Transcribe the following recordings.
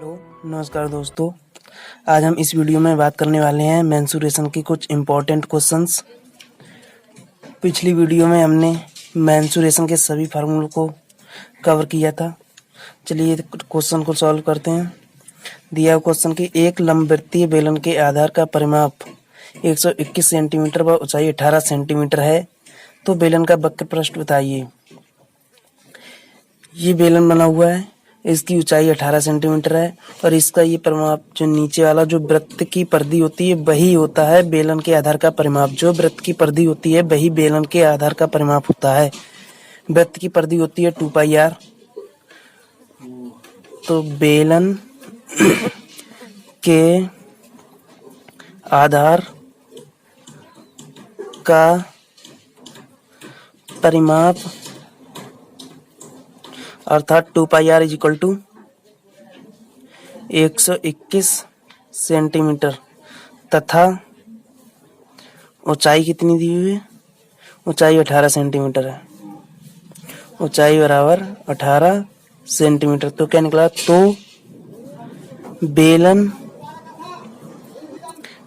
Hello नमस्कार दोस्तों। आज हम इस वीडियो में बात करने वाले हैं मेंसुरेशन की कुछ इम्पोर्टेंट क्वेश्चंस। पिछली वीडियो में हमने मेंसुरेशन के सभी फार्मूलों को कवर किया था। चलिए क्वेश्चन को सॉल्व करते हैं। दिया हुआ क्वेश्चन की एक लंबवृत्तीय बेलन के आधार का परिमाप 121 सेंटीमीटर व ऊंचाई 18 सेंटीमीटर है, तो बेलन का वक्र पृष्ठ बताइए। ये बेलन बना हुआ है, इसकी ऊंचाई 18 सेंटीमीटर है और इसका ये परिमाप जो नीचे वाला जो वृत्त की परिधि होती है वही होता है बेलन के आधार का परिमाप। जो वृत्त की परिधि होती है वही बेलन के आधार का परिमाप होता है। वृत्त की परिधि होती है 2πr। तो बेलन के आधार का परिमाप अर्थात 2πr is equal to 121 centimetre तथा ऊंचाई कितनी दी हुई है? ऊंचाई 18 सेंटीमीटर है। ऊंचाई बराबर 18 सेंटीमीटर। तो क्या निकला? तो बेलन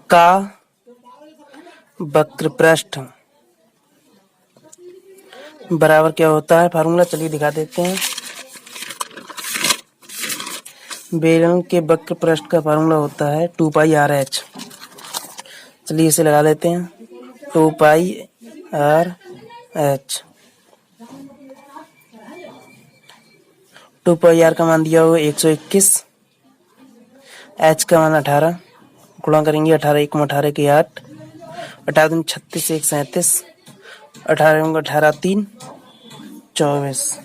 का वक्र पृष्ठ बराबर क्या होता है? फार्मूला चलिए दिखा देते हैं। बेलन के वक्र पृष्ठ का फार्मूला होता है 2πrh। चलिए इसे लगा लेते हैं। 2πrh। 2πr का मान दिया हुआ 121, h का मान 18। गुणा करेंगे 18 1 18 के 8, 18 36 1 37, 18 18 3 24।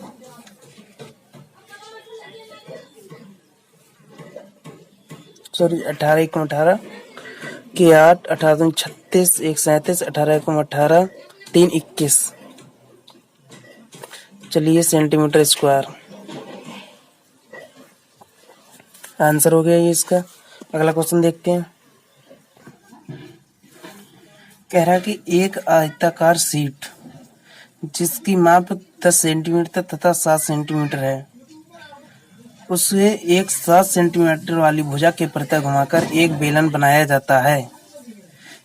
सॉरी 18 1 18 के 8, 18 36 1 37, 18 18 3 21। चलिए सेंटीमीटर स्क्वायर आंसर हो गया ये इसका। अगला क्वेश्चन देखते हैं। कह रहा है कि एक आयताकार शीट जिसकी माप 10 सेंटीमीटर तथा 7 सेंटीमीटर है, उसे एक 7 सेंटीमीटर वाली भुजा के प्रति घुमाकर एक बेलन बनाया जाता है।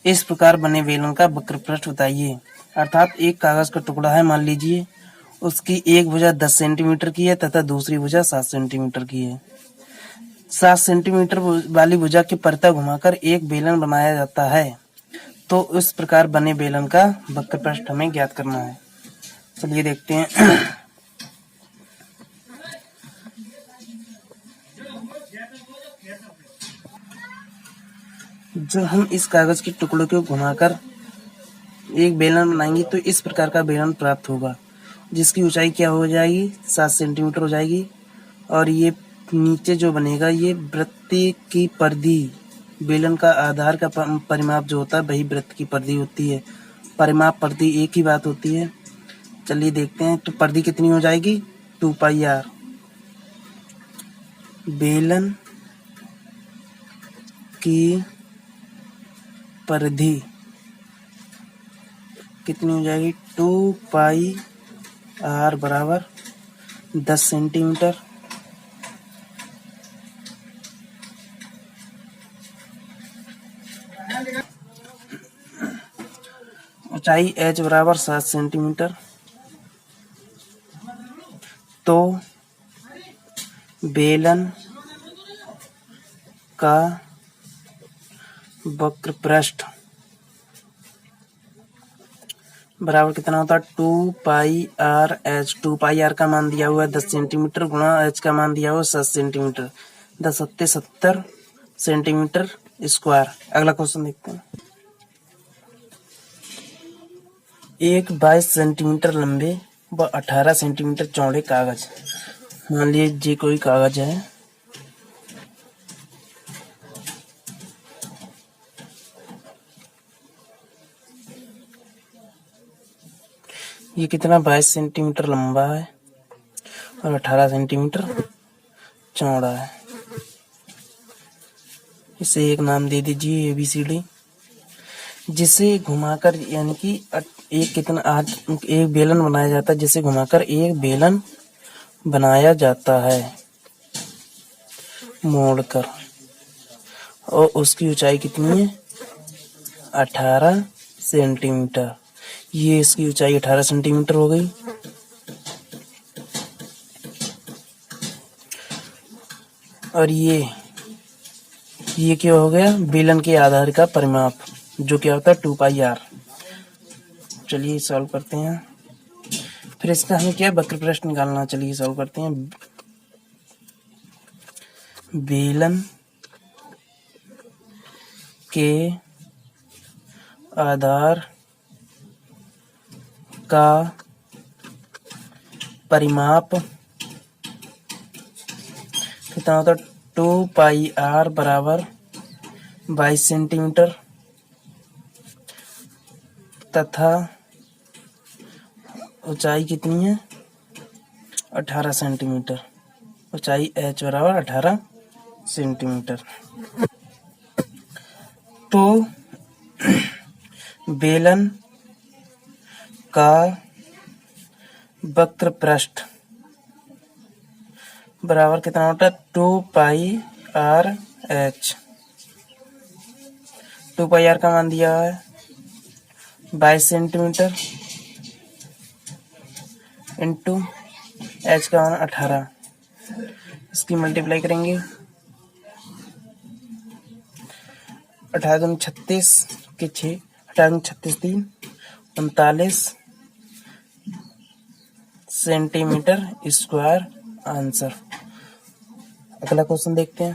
इस प्रकार बने बेलन का वक्र पृष्ठ बताइए। अर्थात एक कागज का टुकड़ा है, मान लीजिए उसकी एक भुजा 10 सेंटीमीटर की है तथा दूसरी भुजा 7 सेंटीमीटर की है। 7 सेंटीमीटर वाली भुजा के प्रति घुमाकर एक बेलन बनाया जाता है, तो इस प्रकार बने बेलन का वक्र पृष्ठ हमें ज्ञात करना है। चलिए देखते हैं। जो हम इस कागज के टुकड़ों को घुमाकर एक बेलन बनाएंगे तो इस प्रकार का बेलन प्राप्त होगा, जिसकी ऊंचाई क्या हो जाएगी? 7 सेंटीमीटर हो जाएगी। और ये नीचे जो बनेगा ये वृत्त की परिधि, बेलन का आधार का परिमाप जो होता है वही वृत्त की परिधि होती है। परिमाप परिधि एक ही बात होती है। चलिए देखते हैं। तो परिधि कितनी हो जाएगी? 2πr। बेलन की परिधि कितनी हो जाएगी? 2πr बराबर 10 सेंटीमीटर। ऊंचाई h बराबर 7 सेंटीमीटर। तो बेलन का वक्र पृष्ठ बराबर कितना होता है? 2πrh। 2πr का मान दिया हुआ है 10 सेंटीमीटर गुणा h का मान दिया हुआ 7 सेंटीमीटर। 10 सत्ते 70 सेंटीमीटर स्क्वायर। अगला क्वेश्चन देखते हैं। एक 22 सेंटीमीटर लंबे व 18 सेंटीमीटर चौड़े कागज, मान लीजिए कोई कागज है, ये कितना 22 सेंटीमीटर लंबा है और 18 सेंटीमीटर चौड़ा है। इसे एक नाम दे दीजिए ABCD। जिसे घुमाकर यानी कि एक बेलन बनाया जाता है, जिसे घुमाकर एक बेलन बनाया जाता है। मोड़कर, और उसकी ऊंचाई कितनी है 18 सेंटीमीटर। ये इसकी ऊंचाई 18 सेंटीमीटर हो गई। और ये क्या हो गया, बेलन के आधार का परिमाप, जो क्या होता है 2πr। चलिए सॉल्व करते हैं। फिर इसका हमें क्या वक्र प्रश्न निकालना, चलिए सॉल्व करते हैं। बेलन के आधार का परिमाप कितना होता है 2πr बराबर 22 सेंटीमीटर तथा ऊंचाई कितनी है 18 सेंटीमीटर। ऊंचाई h बराबर 18 सेंटीमीटर। तो बेलन का वक्र पृष्ठ बराबर कितना होता है 2πr/h। 2πr का मान दिया है 22 सेंटीमीटर इंटू h का मान 18। इसकी मल्टीप्लाई करेंगे 18 दूनी 36 के 6, 18 दूनी 36 3 39 सेंटीमीटर स्क्वायर आंसर। अगला क्वेश्चन देखते हैं।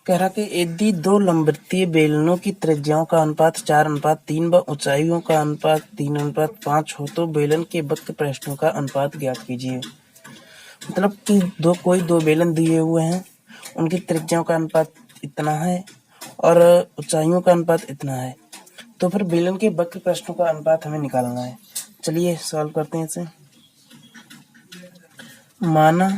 कह रहा कि यदि दो लंबवृत्तीय बेलनों की त्रिज्याओं का अनुपात 4:3 व ऊंचाइयों का अनुपात 3:5 हो तो बेलन के वक्र पृष्ठों का अनुपात ज्ञात कीजिए। मतलब कि कोई दो बेलन दिए हुए हैं, उनकी त्रिज्याओं का अनुपात इतना है और ऊंचाइयों का अनुपात इतना है, तो फिर बेलन के वक्र पृष्ठों का अनुपात हमें निकालना है। चलिए सॉल्व करते हैं इसे। माना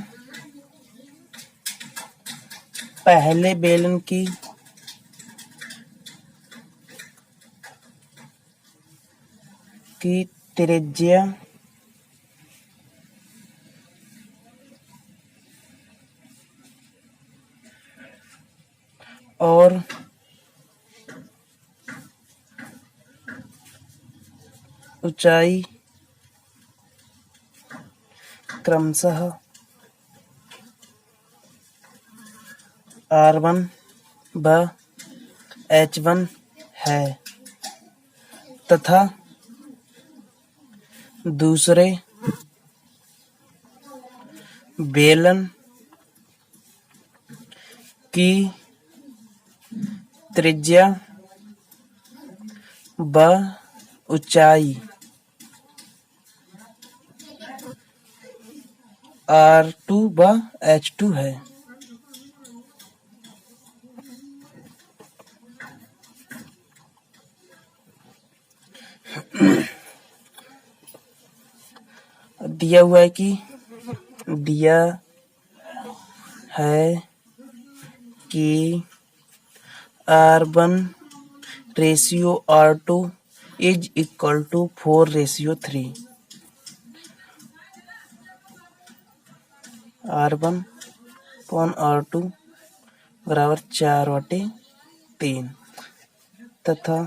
पहले बेलन की त्रिज्या और ऊंचाई क्रमशः r1 व h1 है तथा दूसरे बेलन की त्रिज्या व ऊंचाई r2 व h2 है। दिया हुआ है कि r1 ratio r2 is equal to 4:3। r1 upon r2 बराबर 4/3 तथा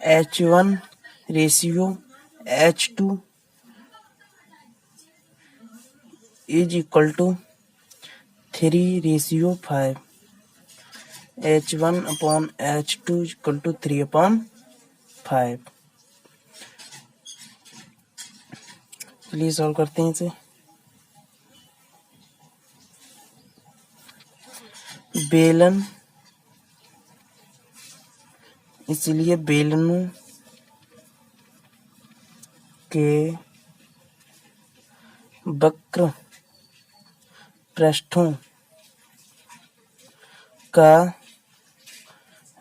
h1 ratio h2 is equal to 3:5। h1 upon h2 equal to 3/5। चलिए सॉल्व करते हैं इसे। बेलन, इसलिए बेलनों के वक्र पृष्ठों का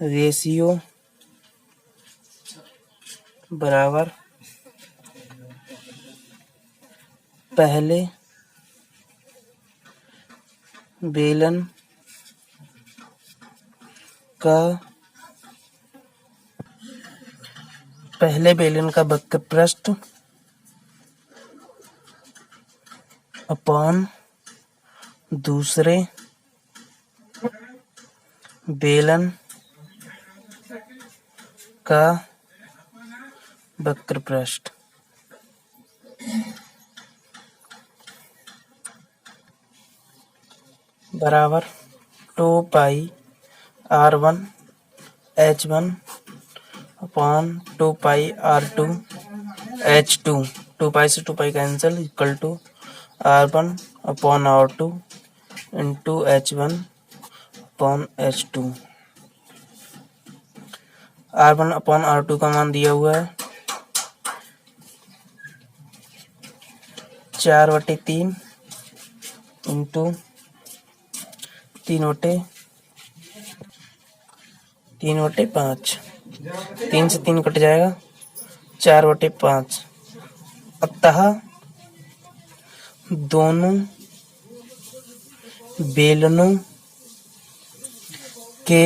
रेशियो बराबर पहले बेलन का वक्र पृष्ठ अपॉन दूसरे बेलन का वक्र पृष्ठ बराबर 2 पाई R1 H1 अपॉन 2 पाई R2 H2। 2 पाई से 2 pi cancel equal to R1 upon R2 into H1 upon H2। R1 upon R2 का मान दिया हुआ है 4/3 इंटू 3/5। 3 से 3 कट जाएगा 4/5। अतः दोनों बेलनों के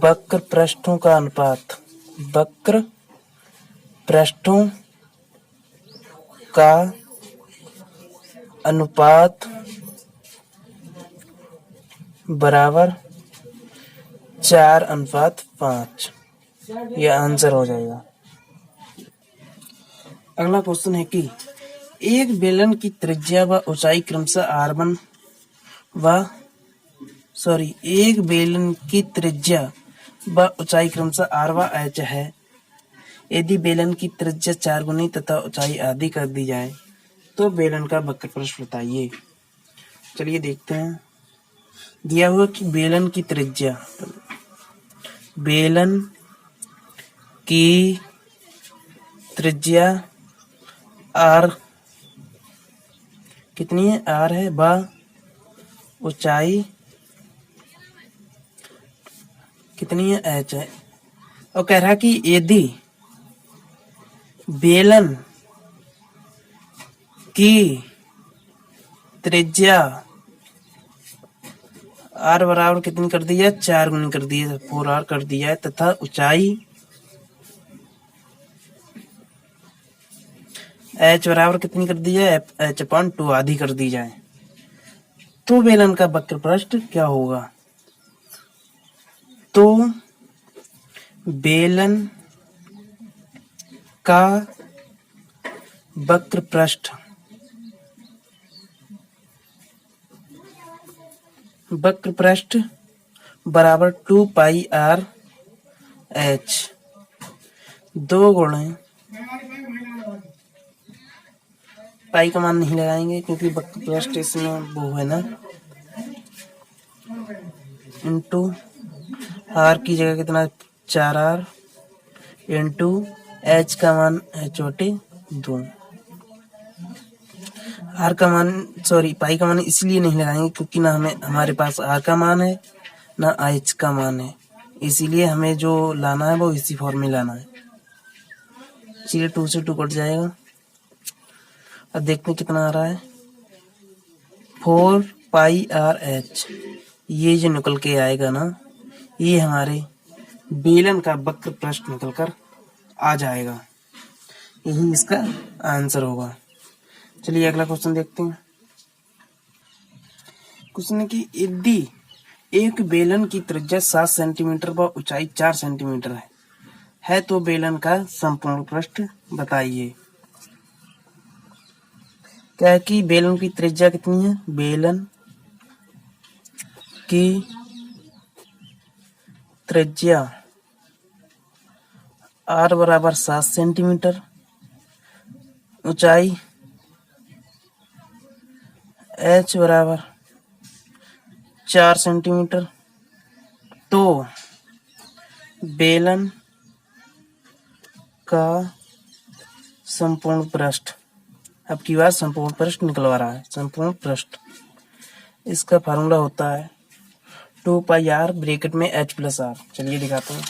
वक्र पृष्ठों का अनुपात वक्र पृष्ठों का अनुपात बराबर 4:5। यह आंसर हो जाएगा। अगला क्वेश्चन है कि एक बेलन की त्रिज्या व ऊंचाई क्रमशः R1 व एक बेलन की त्रिज्या व ऊंचाई क्रमशः R व H है। यदि बेलन की त्रिज्या 4 गुनी तथा ऊंचाई आधी कर दी जाए तो बेलन का वक्र पृष्ठ बताइए। चलिए देखते हैं। दिया हुआ कि बेलन की त्रिज्या R कितनी है? R है व ऊंचाई कितनी है? H है। और कह रहा कि यदि बेलन की त्रिज्या R बराबर कितनी कर दी है? 4 गुनी कर दी है, 4R कर दिया है तथा ऊंचाई H बराबर कितनी कर दी है? H/2 आधी कर दी जाए तो बेलन का वक्र पृष्ठ क्या होगा? तो बेलन का वक्र पृष्ठ बराबर 2 पाई R H 2 गुणे पाई का मान नहीं लगाएंगे क्योंकि वक्र पृष्ठ इसमें वो है ना, इंटू R की जगह कितना 4R इंटू H का मान H/2। R का मान पाई का मान इसलिए नहीं लगाएंगे क्योंकि ना हमारे पास R का मान है ना H का मान है, इसीलिए हमें जो लाना है वो इसी फॉर्म में लाना है। चलिए 2 से 2 कट जाएगा। अब देखते हैं कितना आ रहा है 4 पाई RH। ये जो निकल के आएगा ना, ये हमारे बेलन का वक्र पृष्ठ निकल कर आ जाएगा। यही इसका आंसर होगा। चलिए अगला क्वेश्चन देखते हैं। क्वेश्चन है कि यदि एक बेलन की त्रिज्या 7 सेंटीमीटर व ऊंचाई 4 सेंटीमीटर है तो बेलन का संपूर्ण पृष्ठ बताइए। क्या है कि बेलन की त्रिज्या कितनी है? बेलन की त्रिज्या R बराबर 7 सेंटीमीटर, ऊंचाई H बराबर 4 सेंटीमीटर। तो बेलन का संपूर्ण पृष्ठ, अब की बार संपूर्ण पृष्ठ निकलवा रहा है। संपूर्ण पृष्ठ इसका फार्मूला होता है 2 पाई R ब्रैकेट में H+R। चलिए दिखाते हैं।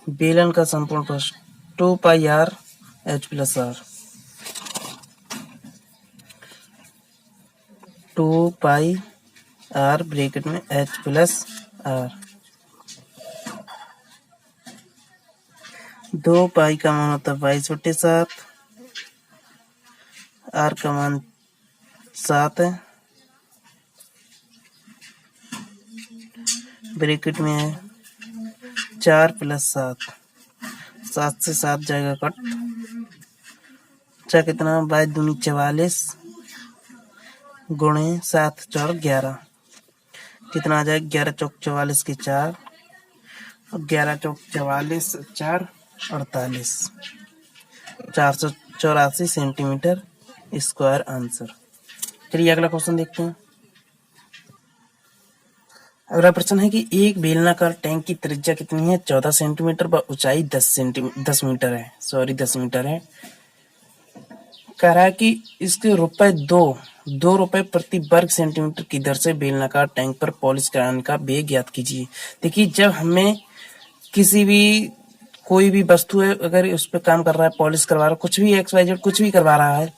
बेलन का संपूर्ण पृष्ठ 2 पाई R H+R। 2 पाई R ब्रैकेट में H+R। 2 पाई का मान होता है 22/7 आर का मान 7 है, ब्रैकेट में है 4 + 7, 7 से 7 जाएगा कट, कितना 22 दूनी 44 गुणे 7 4 11, कितना आ जाएगा 11 चौक 44 के 4 और 11 चौक 44 4 48, 484 सेंटीमीटर स्क्वायर आंसर। चलिए अगला क्वेश्चन देखते हैं। अगला प्रश्न है कि एक बेलनाकार टैंक की त्रिज्या कितनी है 14 सेंटीमीटर व ऊंचाई 10 मीटर है, 10 मीटर है। कह रहा है कि इसके दो रुपए प्रति वर्ग सेंटीमीटर की दर से बेलनाकार टैंक पर पॉलिश कराने का व्यय ज्ञात कीजिए। देखिए, जब हमें कोई भी वस्तु है, अगर उस पर काम कर रहा है, पॉलिश करवा रहा है, कुछ भी XYZ कुछ भी करवा रहा है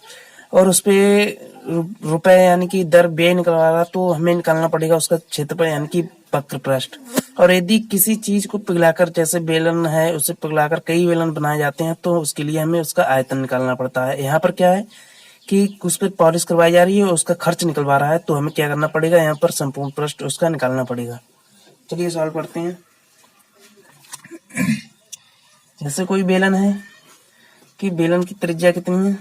और उस पे रुपए यानी कि दर व्यय निकलवा रहा है, तो हमें निकालना पड़ेगा उसका क्षेत्रफल यानी कि वक्र पृष्ठ। और यदि किसी चीज को पिघलाकर, जैसे बेलन है, उसे पिघलाकर कई बेलन बनाए जाते हैं, तो उसके लिए हमें उसका आयतन निकालना पड़ता है। यहाँ पर क्या है कि उस पर पॉलिश करवाई जा रही है, उसका खर्च निकलवा रहा है, तो हमें क्या करना पड़ेगा, यहाँ पर संपूर्ण पृष्ठ उसका निकालना पड़ेगा। चलिए सॉल्व करते हैं। जैसे कोई बेलन है कि बेलन की त्रिज्या कितनी है,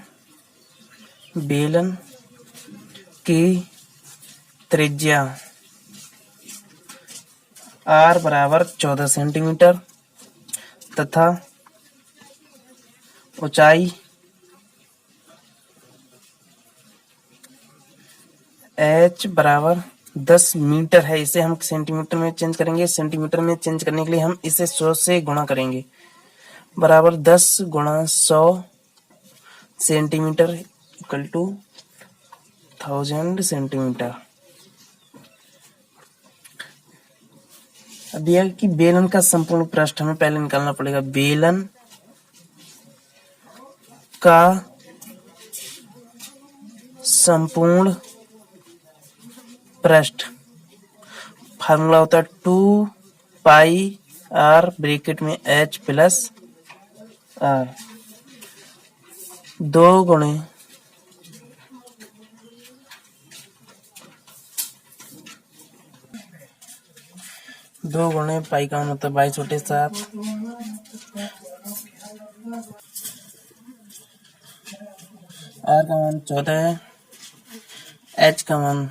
बेलन की त्रिज्या R बराबर 14 सेंटीमीटर तथा ऊंचाई H बराबर 10 मीटर है। इसे हम सेंटीमीटर में चेंज करेंगे। सेंटीमीटर में चेंज करने के लिए हम इसे 100 से गुणा करेंगे, बराबर 10 गुणा 100 सेंटीमीटर इक्वल टू 1000 सेंटीमीटर। अब यह कि बेलन का संपूर्ण पृष्ठ हमें पहले निकालना पड़ेगा। बेलन का संपूर्ण पृष्ठ फार्मूला होता है 2 पाई r ब्रैकेट में h प्लस r, 2 गुणे 2 गुणे पाई का मान होता है 22/7, r का मान 14 है, h का मान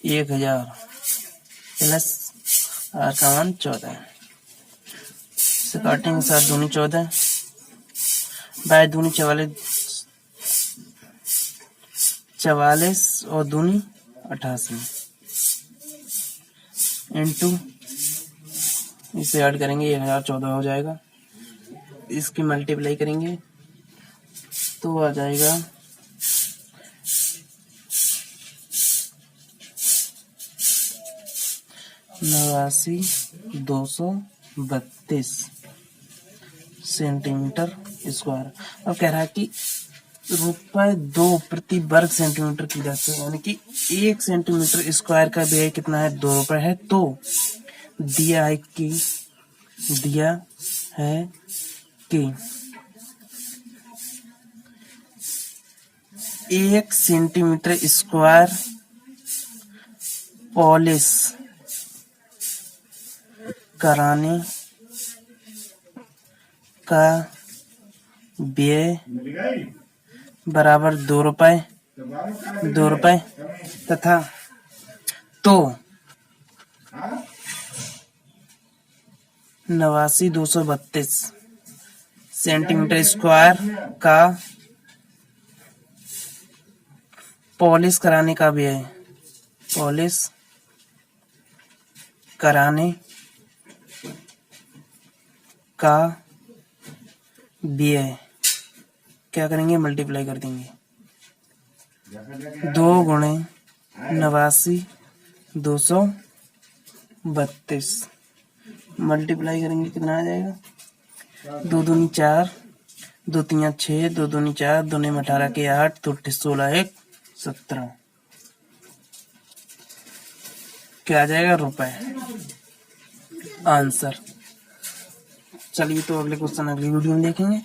1000 प्लस r का मान 14 है। इसे काटेंगे 7 दूनी 14, 22 दूनी 44 और दूनी 88 इंटू, इसे ऐड करेंगे 1014 हो जाएगा। इसकी मल्टीप्लाई करेंगे तो आ जाएगा 89,232 सेंटीमीटर स्क्वायर। अब कह रहा है कि ₹2 प्रति वर्ग सेंटीमीटर की दर से, यानी कि 1 सेंटीमीटर स्क्वायर का व्यय कितना है, ₹2 है। तो दिया है कि 1 सेंटीमीटर स्क्वायर पॉलिश कराने का व्यय बराबर ₹2 तथा तो 89,232 सेंटीमीटर स्क्वायर का पॉलिश कराने का व्यय, क्या करेंगे, मल्टीप्लाई कर देंगे। 2 गुणे 89,232 मल्टीप्लाई करेंगे, कितना आ जाएगा, 2 दूनी 4, 2 3 6, 2 दूनी 4, 2 में 18 के 8, तो 16 1 17, क्या आ जाएगा, रुपए आंसर। चलिए तो अगले क्वेश्चन अगली वीडियो में देखेंगे।